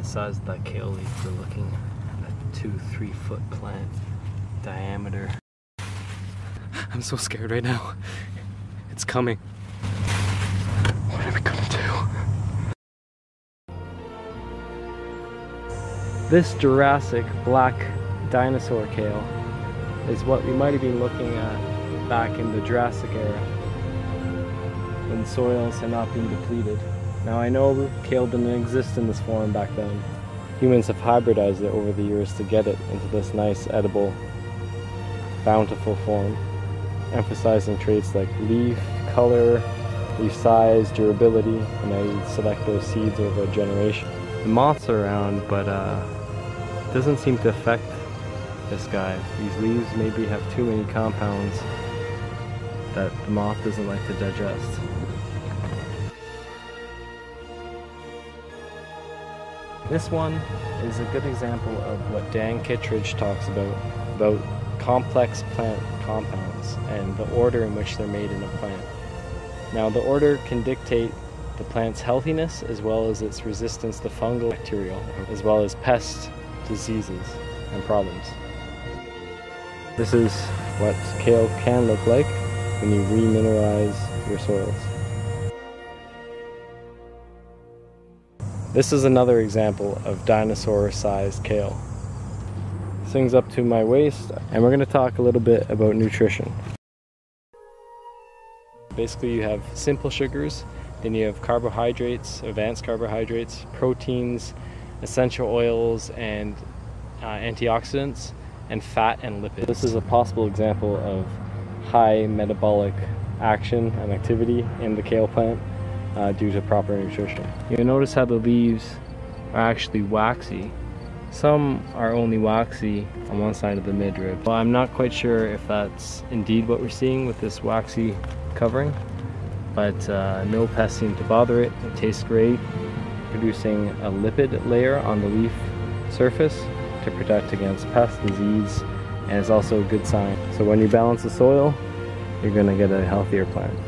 the size of that kale leaf, we're looking at 2-3 foot plant diameter. I'm so scared right now. It's coming. What are we gonna do? This Jurassic black dinosaur kale is what we might have been looking at back in the Jurassic era, when soils had not been depleted. Now I know kale didn't exist in this form back then. Humans have hybridized it over the years to get it into this nice, edible, bountiful form, emphasizing traits like leaf, color, leaf size, durability, and I select those seeds over a generation. The moths are around, but it doesn't seem to affect this guy. These leaves maybe have too many compounds that the moth doesn't like to digest. This one is a good example of what Dan Kittredge talks about complex plant compounds and the order in which they're made in a plant. Now the order can dictate the plant's healthiness as well as its resistance to fungal bacterial, as well as pest diseases and problems. This is what kale can look like when you remineralize your soils. This is another example of dinosaur-sized kale. This thing's up to my waist, and we're going to talk a little bit about nutrition. Basically you have simple sugars, then you have carbohydrates, advanced carbohydrates, proteins, essential oils, and antioxidants, and fat and lipids. This is a possible example of high metabolic action and activity in the kale plant due to proper nutrition. You'll notice how the leaves are actually waxy. Some are only waxy on one side of the midrib. Well, I'm not quite sure if that's indeed what we're seeing with this waxy covering, but no pests seem to bother it. It tastes great, producing a lipid layer on the leaf surface to protect against pest disease, and it's also a good sign. So when you balance the soil, you're going to get a healthier plant.